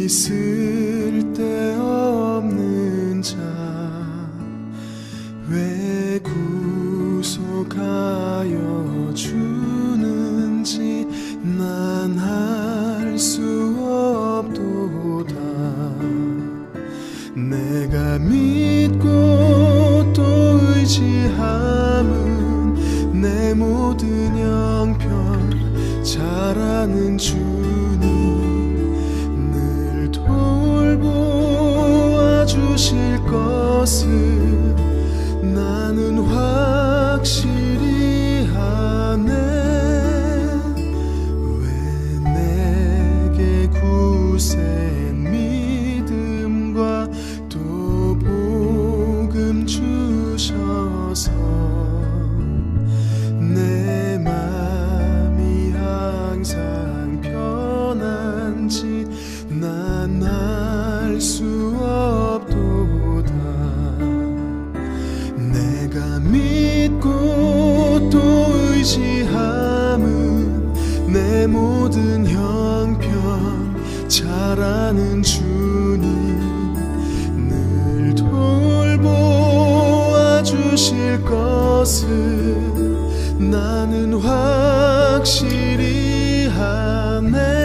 쓸데없는 자 왜 구속하여 주는지 난 알 수 없도다. 내가 믿고 또 의지함은 내 모든 형편 잘 아는 주님 늘 돌보아 주실 것을 나는 확실히 아네. 왜 내게 굳센 믿음과 또 복음 주셔서 내 맘이 항상 편한지 난 알 수 없도다. 내가 믿고 또 의지함은 내 모든 형편 잘 아는 주님 늘 돌보아 주실 것을 나는 확실히 아네.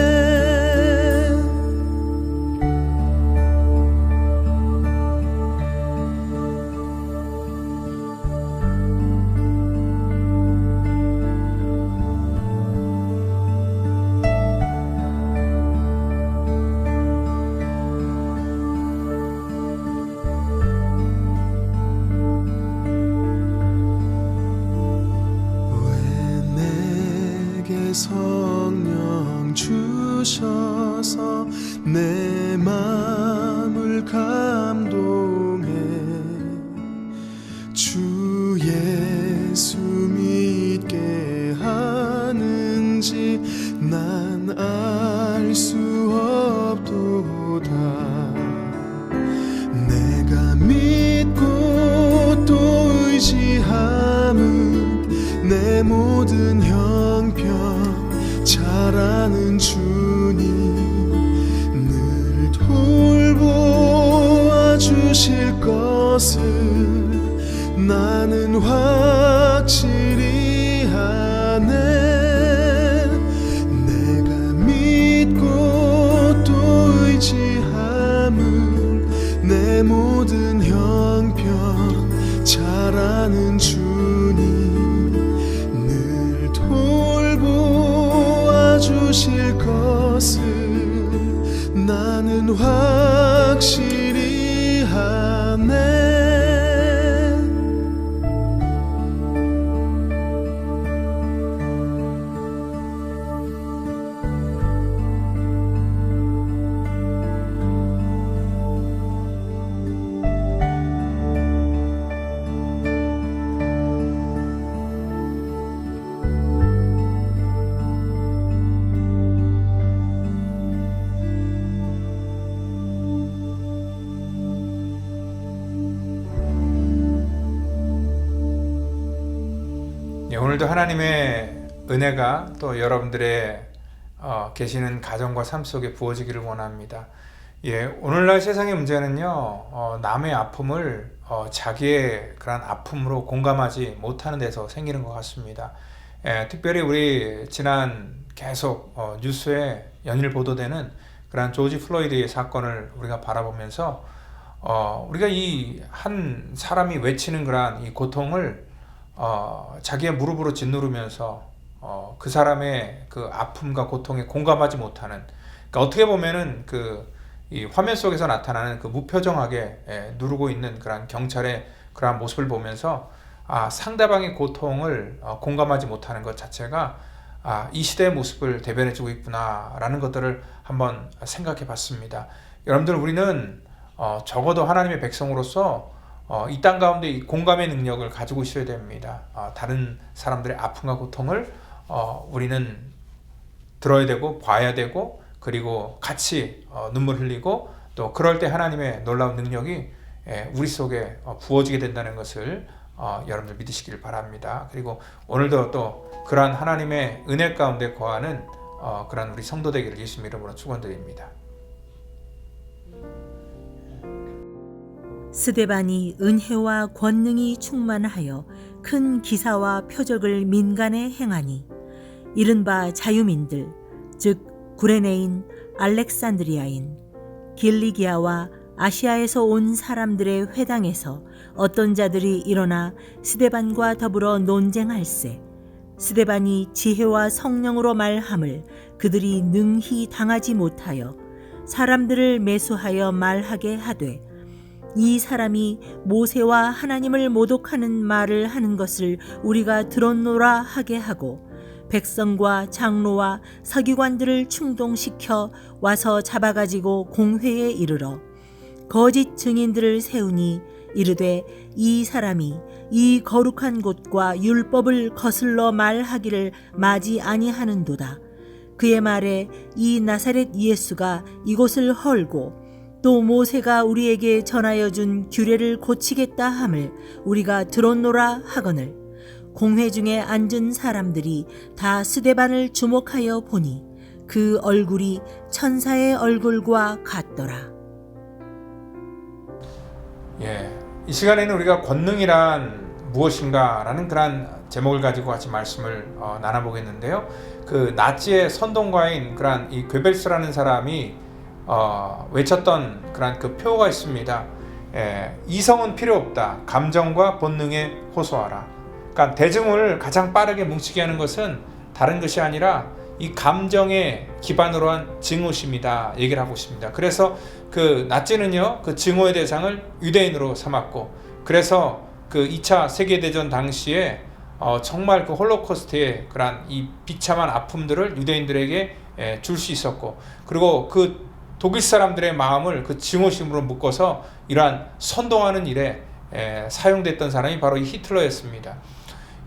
성령 주셔서 내 마음을 감동해 주 예수 믿게 하는지 난 알 수 없도다. 내가 믿고 또 의지함은 내 모든 형편 잘 아는 주님 늘 돌보아 주실 것을 나는 확실히 아네. 내가 믿고 또 의지함은 내 모든 형편 잘 아는 주님 늘 돌보아 주실 것을 나는 확실히 아네. 오늘도 하나님의 은혜가 또 여러분들의 계시는 가정과 삶 속에 부어지기를 원합니다. 오늘날 세상의 문제는요, 남의 아픔을 자기의 그런 아픔으로 공감하지 못하는 데서 생기는 것 같습니다. 특별히 우리 지난 계속 뉴스에 연일 보도되는 그런 조지 플로이드의 사건을 우리가 바라보면서 우리가 이 한 사람이 외치는 그런 이 고통을 자기의 무릎으로 짓누르면서 그 사람의 그 아픔과 고통에 공감하지 못하는, 그러니까 어떻게 보면은 이 화면 속에서 나타나는 그 무표정하게 누르고 있는 그런 경찰의 그러한 모습을 보면서 상대방의 고통을 공감하지 못하는 것 자체가 이 시대의 모습을 대변해주고 있구나라는 것들을 한번 생각해 봤습니다. 여러분들, 우리는 적어도 하나님의 백성으로서 이 땅 가운데 이 공감의 능력을 가지고 있어야 됩니다. 다른 사람들의 아픔과 고통을 우리는 들어야 되고 봐야 되고, 그리고 같이 눈물 흘리고, 또 그럴 때 하나님의 놀라운 능력이 우리 속에 부어지게 된다는 것을 여러분들 믿으시길 바랍니다. 그리고 오늘도 또 그러한 하나님의 은혜 가운데 거하는 그런 우리 성도 되기를 예수님 이름으로 축원드립니다. 스데반이 은혜와 권능이 충만하여 큰 기사와 표적을 민간에 행하니 이른바 자유민들 즉 구레네인, 알렉산드리아인, 길리기아와 아시아에서 온 사람들의 회당에서 어떤 자들이 일어나 스데반과 더불어 논쟁할세 스데반이 지혜와 성령으로 말함을 그들이 능히 당하지 못하여 사람들을 매수하여 말하게 하되 이 사람이 모세와 하나님을 모독하는 말을 하는 것을 우리가 들었노라 하게 하고 백성과 장로와 서기관들을 충동시켜 와서 잡아가지고 공회에 이르러 거짓 증인들을 세우니 이르되 이 사람이 이 거룩한 곳과 율법을 거슬러 말하기를 마지 아니하는도다. 그의 말에 이 나사렛 예수가 이곳을 헐고 또 모세가 우리에게 전하여 준 규례를 고치겠다 함을 우리가 들었노라 하거늘 공회 중에 앉은 사람들이 다 스데반을 주목하여 보니 그 얼굴이 천사의 얼굴과 같더라. 이 시간에는 우리가 권능이란 무엇인가라는 그런 제목을 가지고 같이 말씀을 나눠보겠는데요. 그 나치의 선동가인 그런 이 괴벨스라는 사람이 외쳤던 그런 그 표어가 있습니다. 이성은 필요 없다. 감정과 본능에 호소하라. 그러니까 대중을 가장 빠르게 뭉치게 하는 것은 다른 것이 아니라 이 감정의 기반으로 한 증오심이다 얘기를 하고 있습니다. 그래서 그 나치는요 그 증오의 대상을 유대인으로 삼았고 그래서 그 2차 세계대전 당시에 정말 그 홀로코스트의 그런 이 비참한 아픔들을 유대인들에게 줄 수 있었고 그리고 그 독일 사람들의 마음을 그 증오심으로 묶어서 이러한 선동하는 일에 사용됐던 사람이 바로 이 히틀러였습니다.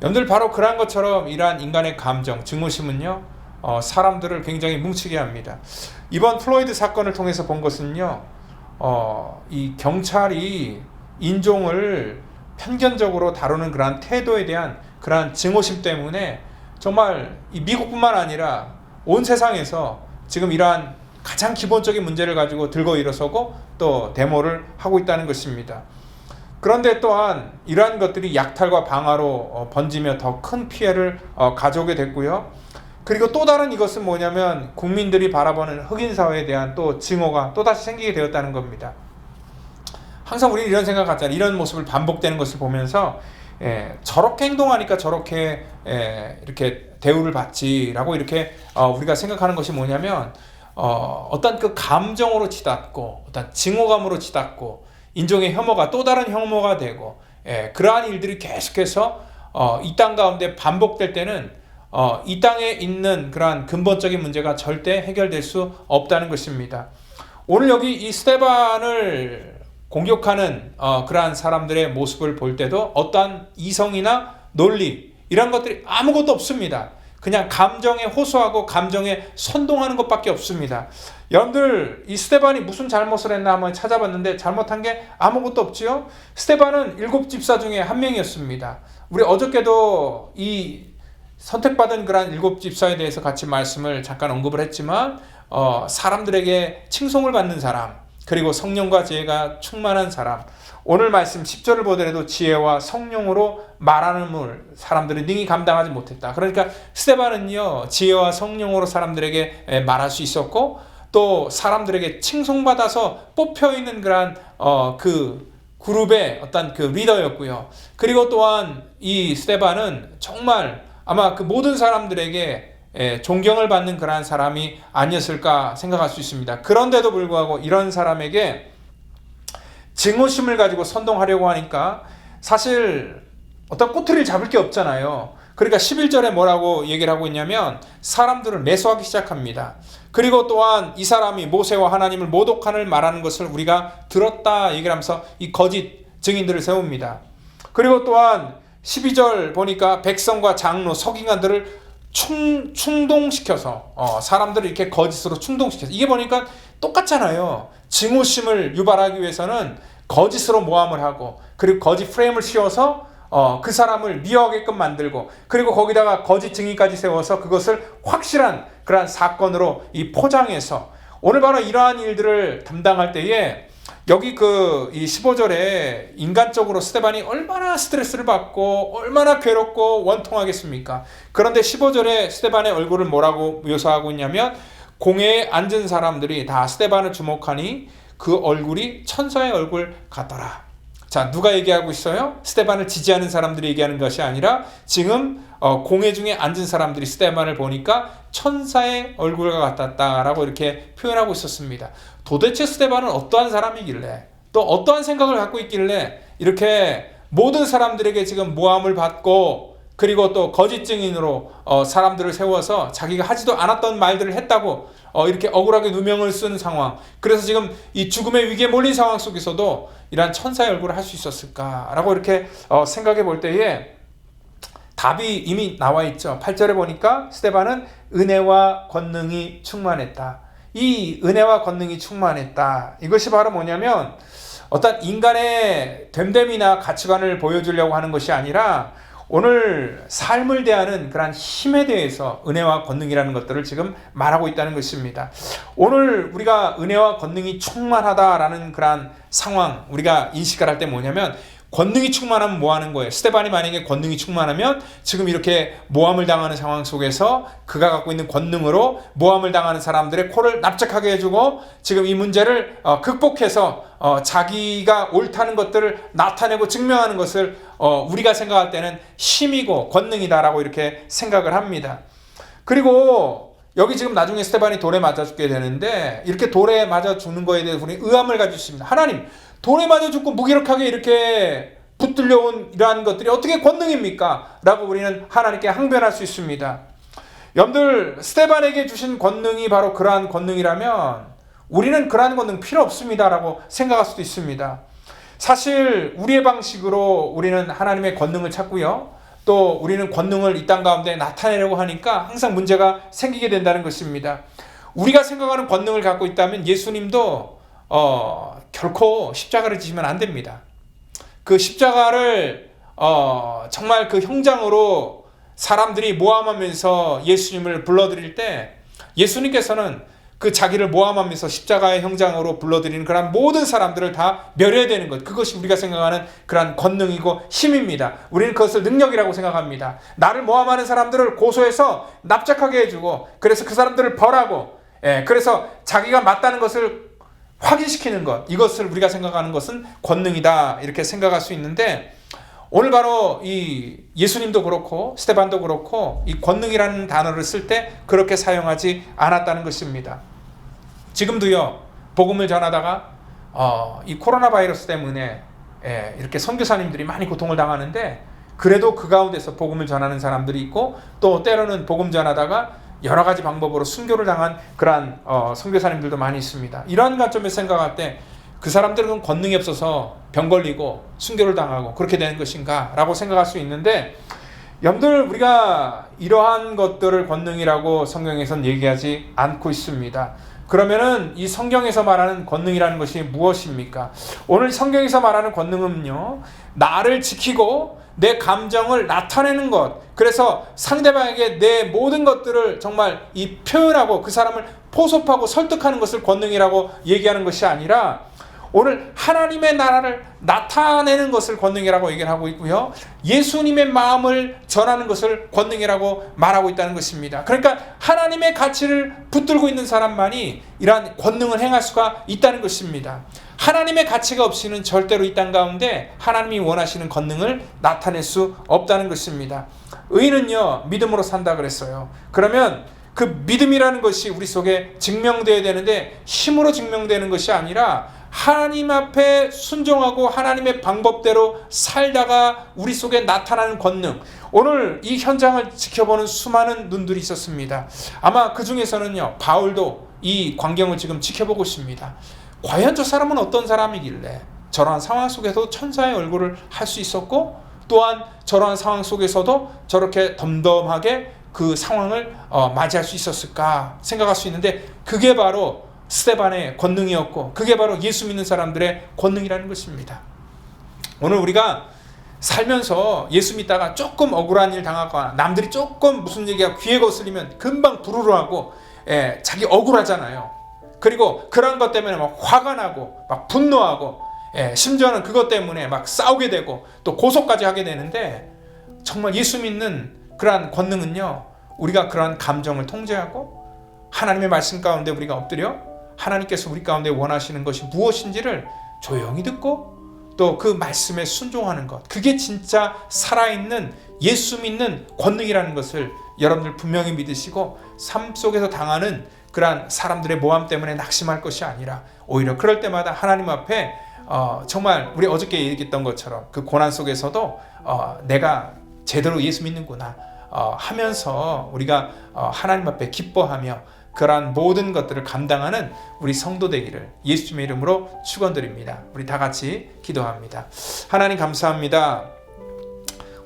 여러분들 바로 그러한 것처럼 이러한 인간의 감정, 증오심은요 사람들을 굉장히 뭉치게 합니다. 이번 플로이드 사건을 통해서 본 것은요 이 경찰이 인종을 편견적으로 다루는 그러한 태도에 대한 그러한 증오심 때문에 정말 이 미국뿐만 아니라 온 세상에서 지금 이러한 가장 기본적인 문제를 가지고 들고 일어서고 또 데모를 하고 있다는 것입니다. 그런데 또한 이러한 것들이 약탈과 방화로 번지며 더 큰 피해를 가져오게 됐고요. 그리고 또 다른 이것은 뭐냐면 국민들이 바라보는 흑인 사회에 대한 또 증오가 또다시 생기게 되었다는 겁니다. 항상 우리는 이런 생각 같잖아요. 이런 모습을 반복되는 것을 보면서 저렇게 행동하니까 저렇게 이렇게 대우를 받지라고 이렇게 우리가 생각하는 것이 뭐냐면 어떤 그 감정으로 치닫고 어떤 증오감으로 치닫고 인종의 혐오가 또 다른 혐오가 되고 그러한 일들이 계속해서 이 땅 가운데 반복될 때는 이 땅에 있는 그러한 근본적인 문제가 절대 해결될 수 없다는 것입니다. 오늘 여기 이 스데반을 공격하는 그러한 사람들의 모습을 볼 때도 어떠한 이성이나 논리 이런 것들이 아무것도 없습니다. 그냥 감정에 호소하고 감정에 선동하는 것밖에 없습니다. 여러분들 이 스데반이 무슨 잘못을 했나 한번 찾아봤는데 잘못한 게 아무것도 없지요. 스데반은 7집사 중에 한 명이었습니다. 우리 어저께도 이 선택받은 그런 7집사에 대해서 같이 말씀을 잠깐 언급을 했지만 사람들에게 칭송을 받는 사람 그리고 성령과 지혜가 충만한 사람 오늘 말씀 10절을 보더라도 지혜와 성령으로 말하는 사람들이 능히 감당하지 못했다. 그러니까 스데반은요 지혜와 성령으로 사람들에게 말할 수 있었고 또 사람들에게 칭송받아서 뽑혀있는 그런 그 그룹의 어떤 그 리더였고요. 그리고 또한 이 스데반은 정말 아마 그 모든 사람들에게 존경을 받는 그러한 사람이 아니었을까 생각할 수 있습니다. 그런데도 불구하고 이런 사람에게 증오심을 가지고 선동하려고 하니까 사실 어떤 꼬투리를 잡을 게 없잖아요. 그러니까 11절에 뭐라고 얘기를 하고 있냐면 사람들을 매수하기 시작합니다. 그리고 또한 이 사람이 모세와 하나님을 모독하는 말하는 것을 우리가 들었다 얘기를 하면서 이 거짓 증인들을 세웁니다. 그리고 또한 12절 보니까 백성과 장로, 서기관들을 충동시켜서 사람들을 이렇게 거짓으로 충동시켜서 이게 보니까 똑같잖아요. 증오심을 유발하기 위해서는 거짓으로 모함을 하고 그리고 거짓 프레임을 씌워서 그 사람을 미워하게끔 만들고 그리고 거기다가 거짓 증인까지 세워서 그것을 확실한 그러한 사건으로 이 포장해서 오늘 바로 이러한 일들을 담당할 때에 여기 이 15절에 인간적으로 스데반이 얼마나 스트레스를 받고 얼마나 괴롭고 원통하겠습니까? 그런데 15절에 스데반의 얼굴을 뭐라고 묘사하고 있냐면 공회에 앉은 사람들이 다 스데반을 주목하니 그 얼굴이 천사의 얼굴 같더라. 자, 누가 얘기하고 있어요? 스데반을 지지하는 사람들이 얘기하는 것이 아니라 지금 공회 중에 앉은 사람들이 스데반을 보니까 천사의 얼굴과 같았다라고 이렇게 표현하고 있었습니다. 도대체 스데반은 어떠한 사람이길래 또 어떠한 생각을 갖고 있길래 이렇게 모든 사람들에게 지금 모함을 받고 그리고 또 거짓 증인으로 사람들을 세워서 자기가 하지도 않았던 말들을 했다고 이렇게 억울하게 누명을 쓴 상황. 그래서 지금 이 죽음의 위기에 몰린 상황 속에서도 이러한 천사의 얼굴을 할 수 있었을까라고 이렇게 생각해 볼 때에 답이 이미 나와 있죠. 8절에 보니까 스데반은 은혜와 권능이 충만했다. 이 은혜와 권능이 충만했다. 이것이 바로 뭐냐면 어떤 인간의 됨됨이나 가치관을 보여주려고 하는 것이 아니라 오늘 삶을 대하는 그런 힘에 대해서 은혜와 권능이라는 것들을 지금 말하고 있다는 것입니다. 오늘 우리가 은혜와 권능이 충만하다라는 그런 상황 우리가 인식을 할 때 뭐냐면 권능이 충만하면 뭐 하는 거예요? 스데반이 만약에 권능이 충만하면 지금 이렇게 모함을 당하는 상황 속에서 그가 갖고 있는 권능으로 모함을 당하는 사람들의 코를 납작하게 해주고 지금 이 문제를 극복해서 자기가 옳다는 것들을 나타내고 증명하는 것을 우리가 생각할 때는 힘이고 권능이다라고 이렇게 생각을 합니다. 그리고 여기 지금 나중에 스데반이 돌에 맞아 죽게 되는데 이렇게 돌에 맞아 죽는 거에 대해서 우리 의함을 가지고 있습니다. 하나님, 돌에 맞아 죽고 무기력하게 이렇게 붙들려온 이러한 것들이 어떻게 권능입니까? 라고 우리는 하나님께 항변할 수 있습니다. 여러분들, 스데반에게 주신 권능이 바로 그러한 권능이라면 우리는 그러한 권능 필요 없습니다 라고 생각할 수도 있습니다. 사실 우리의 방식으로 우리는 하나님의 권능을 찾고요, 또 우리는 권능을 이 땅 가운데 나타내려고 하니까 항상 문제가 생기게 된다는 것입니다. 우리가 생각하는 권능을 갖고 있다면 예수님도 결코 십자가를 지시면 안 됩니다. 그 십자가를 정말 그 형장으로 사람들이 모함하면서 예수님을 불러드릴 때 예수님께서는 그 자기를 모함하면서 십자가의 형장으로 불러들이는 그런 모든 사람들을 다 멸해야 되는 것, 그것이 우리가 생각하는 그런 권능이고 힘입니다. 우리는 그것을 능력이라고 생각합니다. 나를 모함하는 사람들을 고소해서 납작하게 해주고 그래서 그 사람들을 벌하고 그래서 자기가 맞다는 것을 확인시키는 것, 이것을 우리가 생각하는 것은 권능이다 이렇게 생각할 수 있는데 오늘 바로 이 예수님도 그렇고 스데반도 그렇고 이 권능이라는 단어를 쓸 때 그렇게 사용하지 않았다는 것입니다. 지금도요, 복음을 전하다가 이 코로나 바이러스 때문에 이렇게 선교사님들이 많이 고통을 당하는데 그래도 그 가운데서 복음을 전하는 사람들이 있고 또 때로는 복음 전하다가 여러 가지 방법으로 순교를 당한 그러한 선교사님들도 많이 있습니다. 이러한 관점에서 생각할 때 그 사람들은 권능이 없어서 병 걸리고 순교를 당하고 그렇게 되는 것인가 라고 생각할 수 있는데 여러분들, 우리가 이러한 것들을 권능이라고 성경에서는 얘기하지 않고 있습니다. 그러면은 이 성경에서 말하는 권능이라는 것이 무엇입니까? 오늘 성경에서 말하는 권능은요, 나를 지키고 내 감정을 나타내는 것, 그래서 상대방에게 내 모든 것들을 정말 이 표현하고 그 사람을 포섭하고 설득하는 것을 권능이라고 얘기하는 것이 아니라 오늘 하나님의 나라를 나타내는 것을 권능이라고 얘기를 하고 있고요, 예수님의 마음을 전하는 것을 권능이라고 말하고 있다는 것입니다. 그러니까 하나님의 가치를 붙들고 있는 사람만이 이러한 권능을 행할 수가 있다는 것입니다. 하나님의 가치가 없이는 절대로 이 땅 가운데 하나님이 원하시는 권능을 나타낼 수 없다는 것입니다. 의인은요, 믿음으로 산다 그랬어요. 그러면 그 믿음이라는 것이 우리 속에 증명되어야 되는데 힘으로 증명되는 것이 아니라 하나님 앞에 순종하고 하나님의 방법대로 살다가 우리 속에 나타나는 권능. 오늘 이 현장을 지켜보는 수많은 눈들이 있었습니다. 아마 그 중에서는요, 바울도 이 광경을 지금 지켜보고 있습니다. 과연 저 사람은 어떤 사람이길래 저러한 상황 속에서도 천사의 얼굴을 할 수 있었고 또한 저러한 상황 속에서도 저렇게 덤덤하게 그 상황을 맞이할 수 있었을까 생각할 수 있는데 그게 바로 스데반의 권능이었고 그게 바로 예수 믿는 사람들의 권능이라는 것입니다. 오늘 우리가 살면서 예수 믿다가 조금 억울한 일 당하거나 남들이 조금 무슨 얘기가 귀에 거슬리면 금방 부르르하고 자기 억울하잖아요. 그리고 그런 것 때문에 막 화가 나고 막 분노하고 심지어는 그것 때문에 막 싸우게 되고 또 고소까지 하게 되는데, 정말 예수 믿는 그러한 권능은요, 우리가 그러한 감정을 통제하고 하나님의 말씀 가운데 우리가 엎드려 하나님께서 우리 가운데 원하시는 것이 무엇인지를 조용히 듣고 또 그 말씀에 순종하는 것, 그게 진짜 살아있는 예수 믿는 권능이라는 것을 여러분들 분명히 믿으시고, 삶 속에서 당하는 그러한 사람들의 모함 때문에 낙심할 것이 아니라 오히려 그럴 때마다 하나님 앞에 정말 우리 어저께 얘기했던 것처럼 그 고난 속에서도 내가 제대로 예수 믿는구나 하면서 우리가 하나님 앞에 기뻐하며 그러한 모든 것들을 감당하는 우리 성도 되기를 예수님의 이름으로 축원드립니다. 우리 다 같이 기도합니다. 하나님 감사합니다.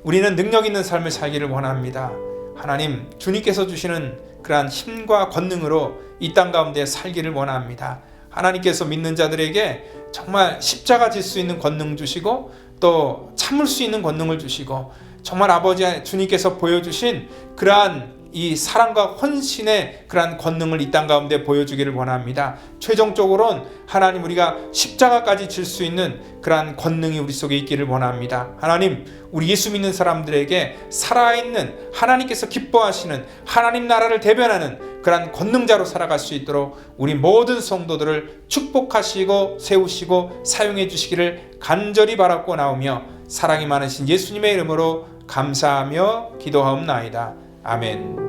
우리는 능력 있는 삶을 살기를 원합니다. 하나님, 주님께서 주시는 그러한 힘과 권능으로 이 땅 가운데 살기를 원합니다. 하나님께서 믿는 자들에게 정말 십자가 질 수 있는 권능 주시고 또 참을 수 있는 권능을 주시고, 정말 아버지 주님께서 보여주신 그러한 이 사랑과 헌신의 그러한 권능을 이 땅 가운데 보여주기를 원합니다. 최종적으로는 하나님, 우리가 십자가까지 질 수 있는 그러한 권능이 우리 속에 있기를 원합니다. 하나님, 우리 예수 믿는 사람들에게 살아있는 하나님께서 기뻐하시는 하나님 나라를 대변하는 그러한 권능자로 살아갈 수 있도록 우리 모든 성도들을 축복하시고 세우시고 사용해 주시기를 간절히 바라고 나오며, 사랑이 많으신 예수님의 이름으로 감사하며 기도하옵나이다. 아멘.